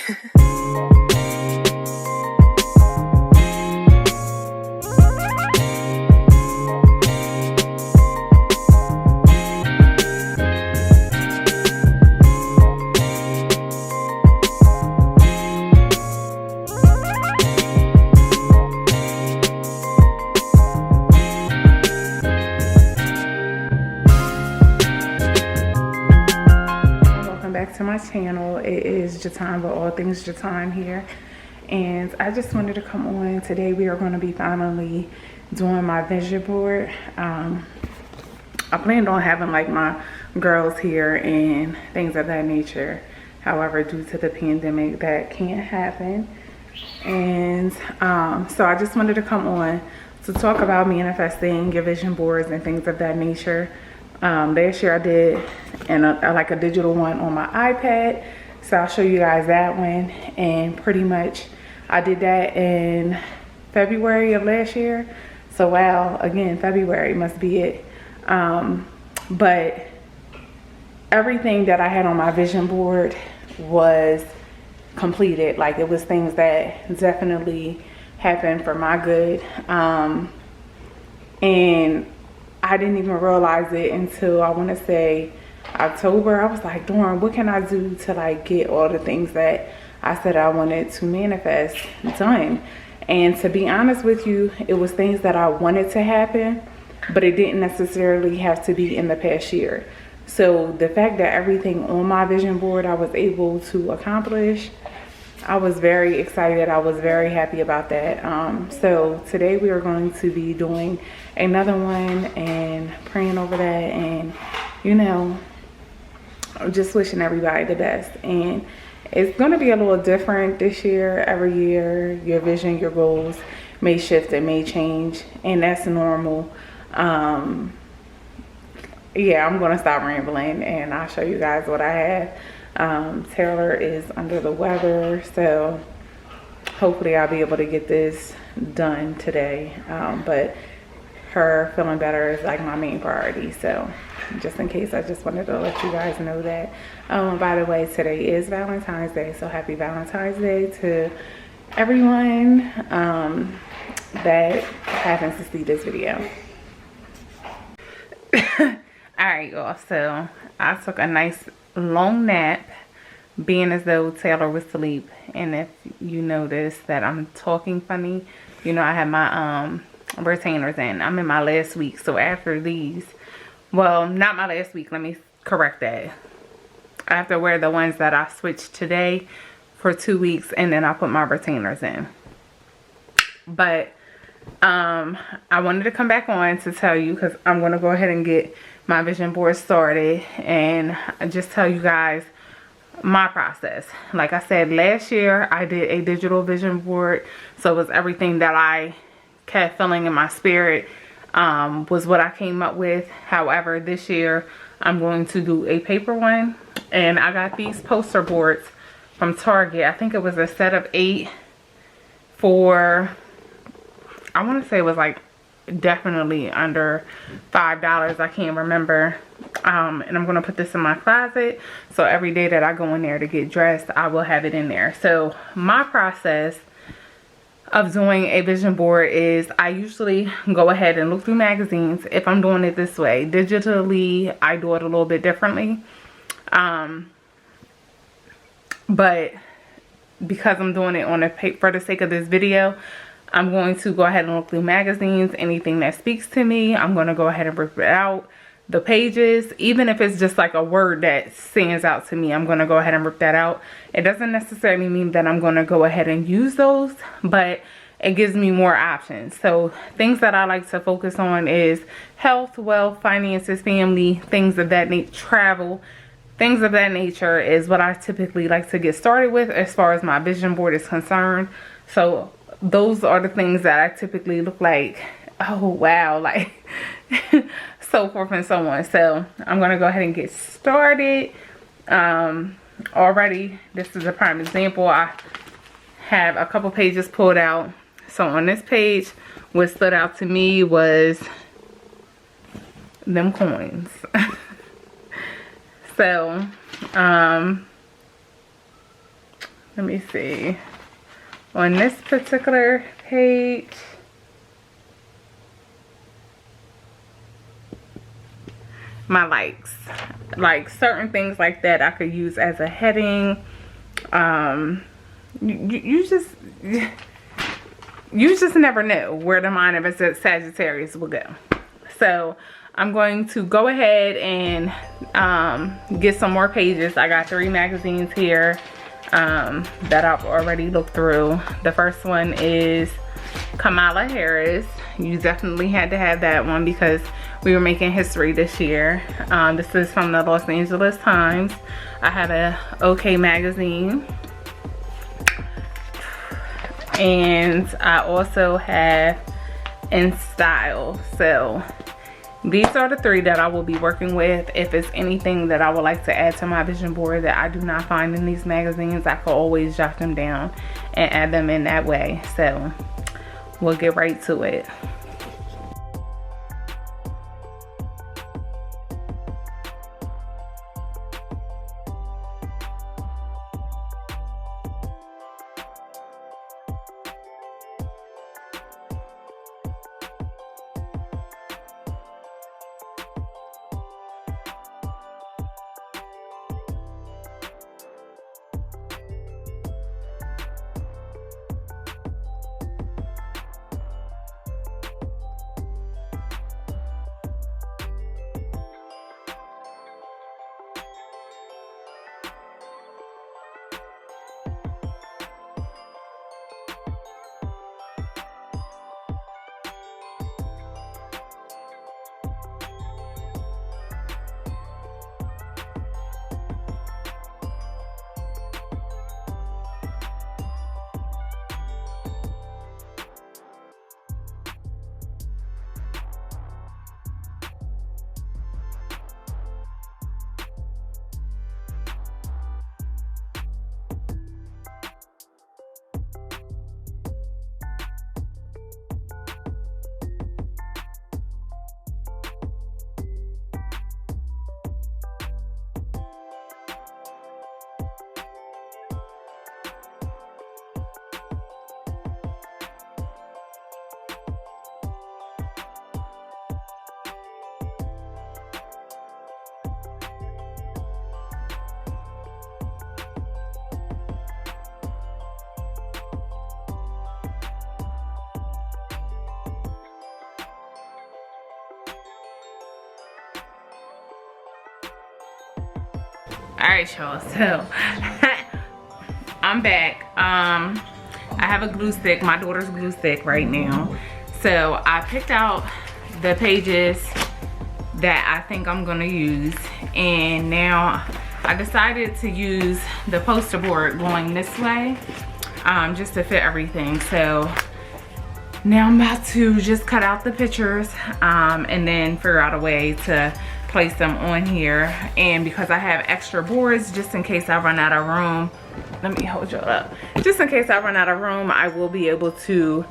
To my channel. It is Jatine with all things Jatine here, and I just wanted to come on today. We are going to be finally doing my vision board. I planned on having like my girls here and things of that nature. However, due to the pandemic, that can't happen. And so I just wanted to come on to talk about manifesting your vision boards and things of that nature. Last year I did like a digital one on my iPad, so I'll show you guys that one. And pretty much I did that in February of last year. So wow, again, February must be it. But everything that I had on my vision board was completed. Like, it was things that definitely happened for my good. And I didn't even realize it until, I want to say, October. I was like, darn, what can I do to like get all the things that I said I wanted to manifest done? And to be honest with you, it was things that I wanted to happen, but it didn't necessarily have to be in the past year. So the fact that everything on my vision board I was able to accomplish, I was very excited. I was very happy about that. So today we are going to be doing another one and praying over that, and you know, just wishing everybody the best. And it's going to be a little different this year. Every year your vision, your goals may shift and may change, and that's normal. Yeah, I'm going to stop rambling and I'll show you guys what I have. Taylor is under the weather, so hopefully I'll be able to get this done today. But her feeling better is like my main priority. So just in case, I just wanted to let you guys know that. By the way, today is Valentine's Day, so happy Valentine's Day to everyone that happens to see this video. Alright, y'all, so I took a nice long nap, being as though Taylor was asleep. And if you notice that I'm talking funny, you know, I have my retainers in. I'm in my last week, so after these, well, not my last week, let me correct that. I have to wear the ones that I switched today for 2 weeks, and then I put my retainers in. But I wanted to come back on to tell you, because I'm going to go ahead and get my vision board started and just tell you guys my process. Like I said, last year I did a digital vision board, so it was everything that I kept feeling in my spirit was what I came up with. However, this year I'm going to do a paper one, and I got these poster boards from Target. I think it was a set of 8 for, I want to say it was like definitely under $5. I can't remember. And I'm going to put this in my closet, so every day that I go in there to get dressed, I will have it in there. So my process of doing a vision board is I usually go ahead and look through magazines. If I'm doing it this way, digitally, I do it a little bit differently. But because I'm doing it on a paper for the sake of this video, I'm going to go ahead and look through magazines. Anything that speaks to me, I'm going to go ahead and rip it out. The pages, even if it's just like a word that stands out to me, I'm going to go ahead and rip that out. It doesn't necessarily mean that I'm going to go ahead and use those, but it gives me more options. So things that I like to focus on is health, wealth, finances, family, things of that nature, travel. Things of that nature is what I typically like to get started with as far as my vision board is concerned. So those are the things that I typically look like, oh wow, like so forth and so on. So I'm going to go ahead and get started. Already, this is a prime example. I have a couple pages pulled out. So on this page, what stood out to me was them coins. let me see. On this particular page, my likes, like certain things like that I could use as a heading. You just never know where the mind of a Sagittarius will go. So I'm going to go ahead and get some more pages. I got 3 magazines here that I've already looked through. The first one is Kamala Harris. You definitely had to have that one because we were making history this year. This is from the Los Angeles Times. I have a OK magazine. And I also have In Style. So these are the 3 that I will be working with. If it's anything that I would like to add to my vision board that I do not find in these magazines, I could always jot them down and add them in that way. So we'll get right to it. Alright, y'all, so I'm back. I have a glue stick, my daughter's glue stick right now. So I picked out the pages that I think I'm gonna use, and now I decided to use the poster board going this way, just to fit everything. So now I'm about to just cut out the pictures and then figure out a way to place them on here. And because I have extra boards, just in case I run out of room, let me hold y'all up. Just in case I run out of room, I will be able to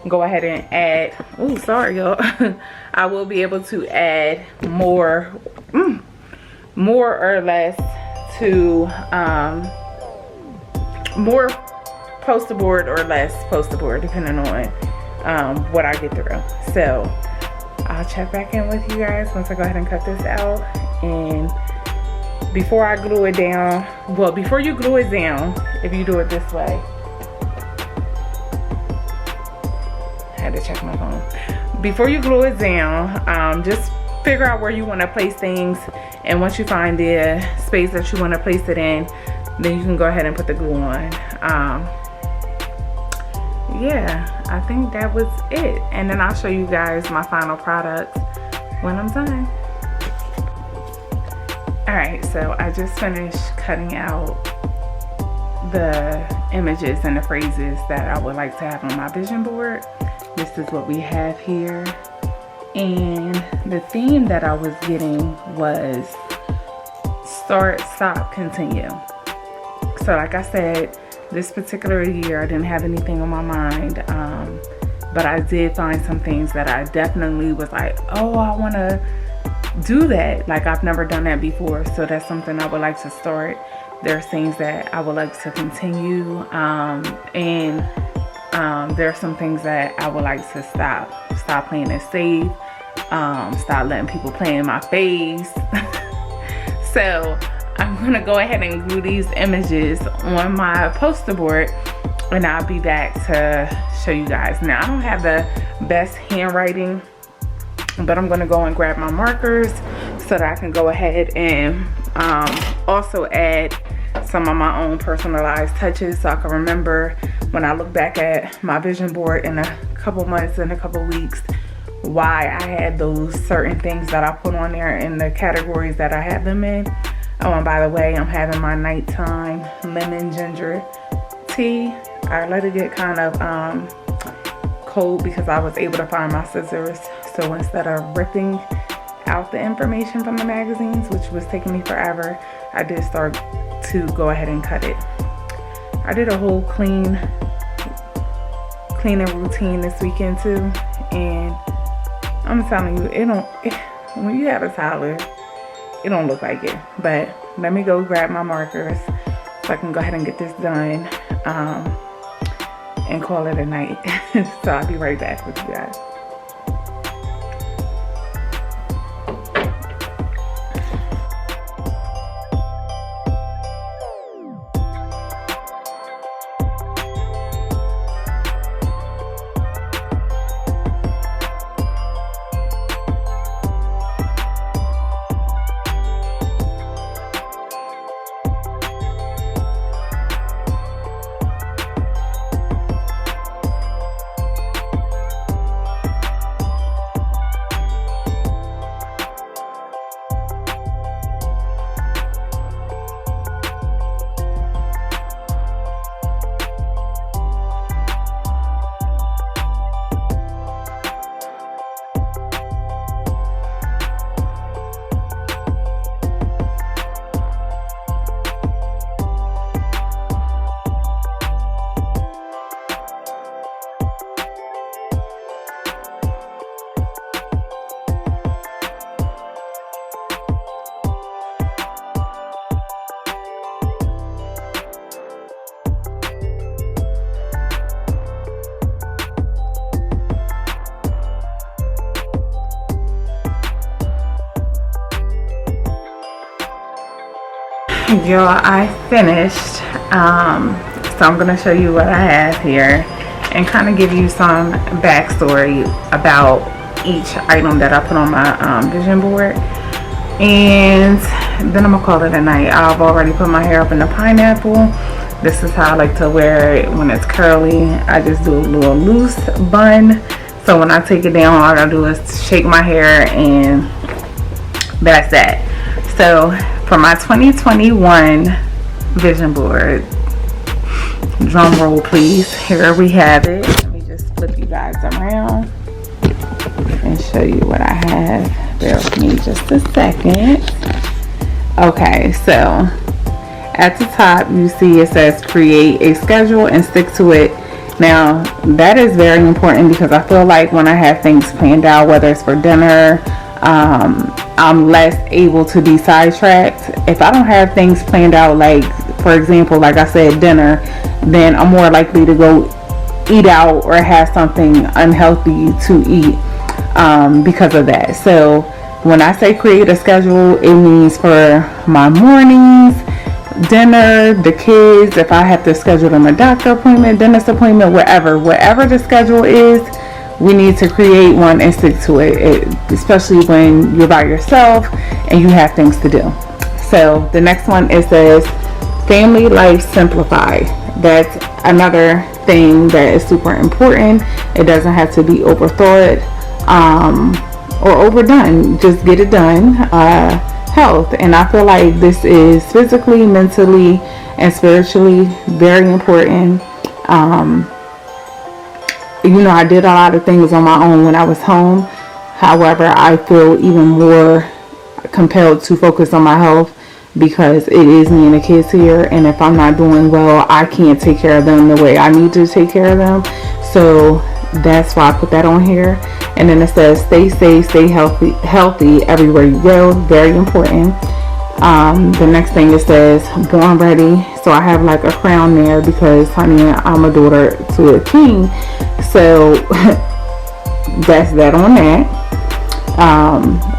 go ahead and add, oh sorry y'all, I will be able to add more or less to more poster board or less poster board, depending on what I get through. So I'll check back in with you guys once I go ahead and cut this out. And before I glue it down, well, before you glue it down, if you do it this way, I had to check my phone. Before you glue it down, just figure out where you want to place things, and once you find the space that you want to place it in, then you can go ahead and put the glue on. Yeah, I think that was it, and then I'll show you guys my final product when I'm done. Alright, so I just finished cutting out the images and the phrases that I would like to have on my vision board. This is what we have here, and the theme that I was getting was start, stop, continue. So like I said, this particular year I didn't have anything on my mind, but I did find some things that I definitely was like, oh, I want to do that. Like, I've never done that before, so that's something I would like to start There's things that I would like to continue, and there are some things that I would like to stop playing it safe, stop letting people play in my face. So I'm gonna go ahead and glue these images on my poster board, and I'll be back to show you guys. Now, I don't have the best handwriting, but I'm gonna go and grab my markers so that I can go ahead and also add some of my own personalized touches, so I can remember when I look back at my vision board in a couple months, in a couple weeks, why I had those certain things that I put on there in the categories that I have them in. Oh, and by the way, I'm having my nighttime lemon ginger tea. I let it get kind of cold because I was able to find my scissors. So instead of ripping out the information from the magazines, which was taking me forever, I did start to go ahead and cut it. I did a whole cleaning routine this weekend too, and I'm telling you, when you have a toddler, it don't look like it. But let me go grab my markers so I can go ahead and get this done, and call it a night. So I'll be right back with you guys. Y'all, I finished, so I'm going to show you what I have here and kind of give you some backstory about each item that I put on my vision board, and then I'm going to call it a night. I've already put my hair up in the pineapple. This is how I like to wear it when it's curly. I just do a little loose bun, so when I take it down, all I do is shake my hair, and that's that. So for my 2021 vision board, drum roll please, here we have it. Let me just flip you guys around and show you what I have. Bear with me just a second. Okay, so at the top you see it says create a schedule and stick to it. Now that is very important because I feel like when I have things planned out, whether it's for dinner, I'm less able to be sidetracked. If I don't have things planned out, like for example, like I said, dinner, then I'm more likely to go eat out or have something unhealthy to eat because of that. So when I say create a schedule, it means for my mornings, dinner, the kids, if I have to schedule them a doctor appointment, dentist appointment, whatever the schedule is, we need to create one and stick to it, especially when you're by yourself and you have things to do. So the next one, it says family life simplified. That's another thing that is super important. It doesn't have to be overthought or overdone. Just get it done. Health, and I feel like this is physically, mentally, and spiritually very important. I did a lot of things on my own when I was home. However, I feel even more compelled to focus on my health because it is me and the kids here, and if I'm not doing well, I can't take care of them the way I need to take care of them. So that's why I put that on here. And then it says stay safe, stay healthy everywhere you go. Very important. The next thing it says born ready. So I have like a crown there because, honey, I'm a daughter to a king. So that's that on that.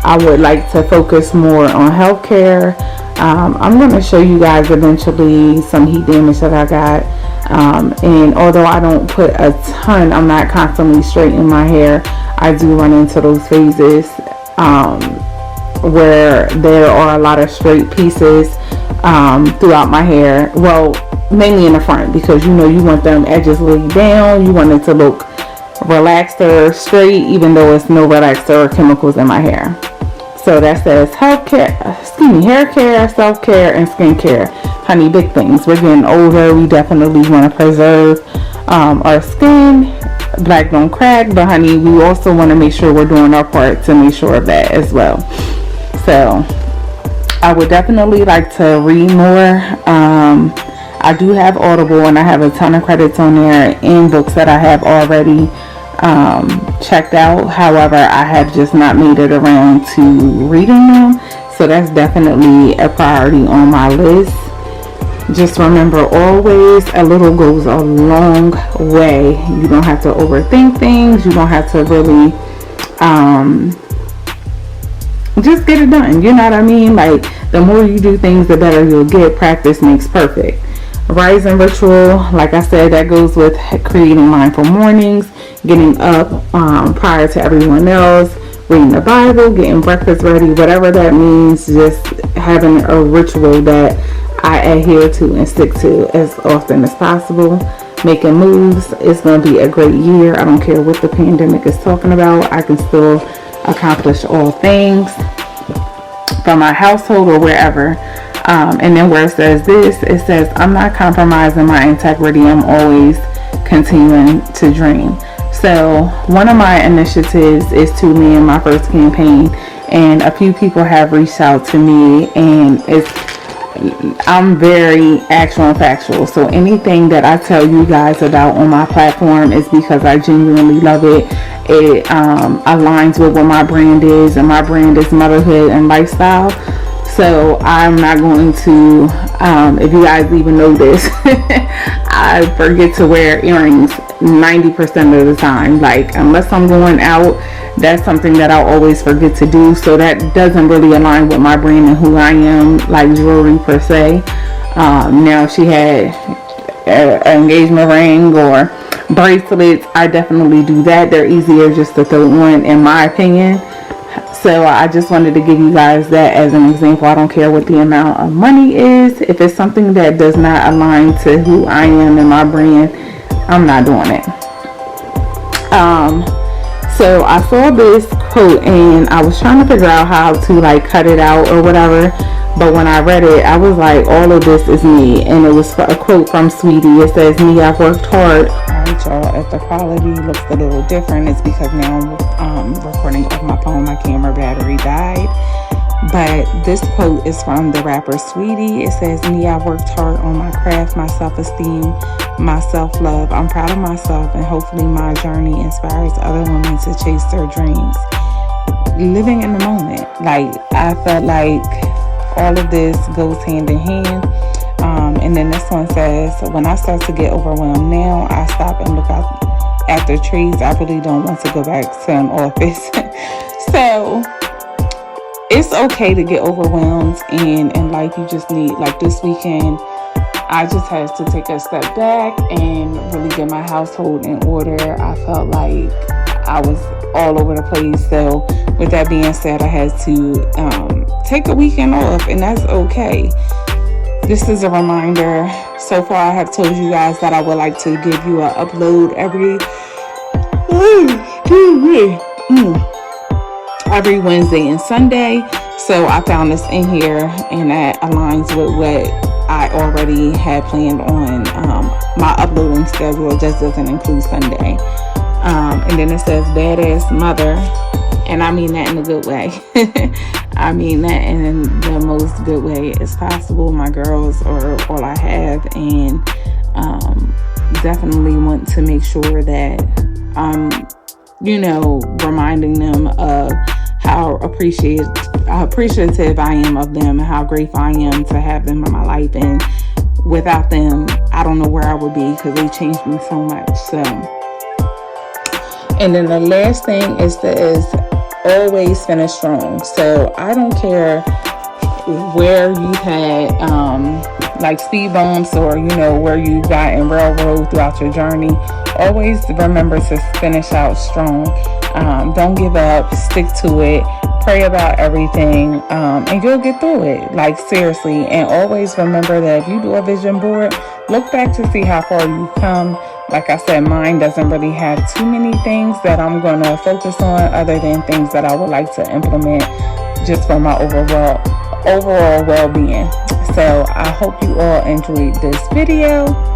I would like to focus more on healthcare. I'm going to show you guys eventually some heat damage that I got. And although I don't put a ton, I'm not constantly straightening my hair, I do run into those phases where there are a lot of straight pieces throughout my hair. Well, mainly in the front, because you want them edges laid down. You want it to look relaxed or straight, even though it's no relaxer or chemicals in my hair. So that says hair care, self-care, and skincare. Honey, big things. We're getting older. We definitely want to preserve our skin. Black don't crack, but honey, we also want to make sure we're doing our part to make sure of that as well. So I would definitely like to read more. I do have Audible, and I have a ton of credits on there in books that I have already checked out. However, I have just not made it around to reading them, so that's definitely a priority on my list. Just remember, always a little goes a long way. You don't have to overthink things. You don't have to really just get it done. You know what I mean? Like, the more you do things, the better you'll get. Practice makes perfect. Rising ritual, like I said, that goes with creating mindful mornings, getting up prior to everyone else, reading the Bible, getting breakfast ready, whatever that means. Just having a ritual that I adhere to and stick to as often as possible. Making moves. It's going to be a great year. I don't care what the pandemic is talking about. I can still accomplish all things from my household or wherever. And then where it says this, it says, I'm not compromising my integrity. I'm always continuing to dream. So one of my initiatives is to land my first campaign, and a few people have reached out to me, and I'm very actual and factual. So anything that I tell you guys about on my platform is because I genuinely love it. It aligns with what my brand is, and my brand is motherhood and lifestyle. So I'm not going to, if you guys even know this, I forget to wear earrings 90% of the time. Like, unless I'm going out, that's something that I'll always forget to do. So that doesn't really align with my brand and who I am, like jewelry per se. Now, if she had an engagement ring or bracelets, I definitely do that. They're easier just to throw on, in my opinion. So I just wanted to give you guys that as an example. I don't care what the amount of money is. If it's something that does not align to who I am and my brand, I'm not doing it. So I saw this quote, and I was trying to figure out how to like cut it out or whatever. But when I read it, I was like, all of this is me. And it was a quote from Sweetie. It says, me, I've worked hard. Alright, y'all, if the quality looks a little different, it's because now I'm recording off my phone. My camera battery died. But this quote is from the rapper Sweetie. It says, me, I've worked hard on my craft, my self-esteem, my self-love. I'm proud of myself, and hopefully my journey inspires other women to chase their dreams. Living in the moment. Like, I felt like all of this goes hand in hand. And then this one says, when I start to get overwhelmed now, I stop and look out at the trees. I really don't want to go back to an office. So it's okay to get overwhelmed, and like, you just need, like, this weekend I just had to take a step back and really get my household in order. I felt like I was all over the place. So with that being said, I had to take a weekend off, and that's okay. This is a reminder. So far, I have told you guys that I would like to give you an upload every Wednesday and Sunday. So I found this in here, and that aligns with what I already had planned on my uploading schedule. Just doesn't include Sunday. And then it says badass mother, and I mean that in a good way. I mean that in the most good way as possible. My girls are all I have, and definitely want to make sure that I'm, reminding them of how appreciative appreciative I am of them and how grateful I am to have them in my life. And without them, I don't know where I would be, because they changed me so much. So, and then the last thing is always finish strong. So I don't care where you've had like speed bumps, or where you've gotten railroad throughout your journey. Always remember to finish out strong. Don't give up. Stick to it. Pray about everything, and you'll get through it. Like, seriously. And always remember that if you do a vision board, look back to see how far you've come. Like I said, mine doesn't really have too many things that I'm going to focus on, other than things that I would like to implement just for my overall well-being. So I hope you all enjoyed this video.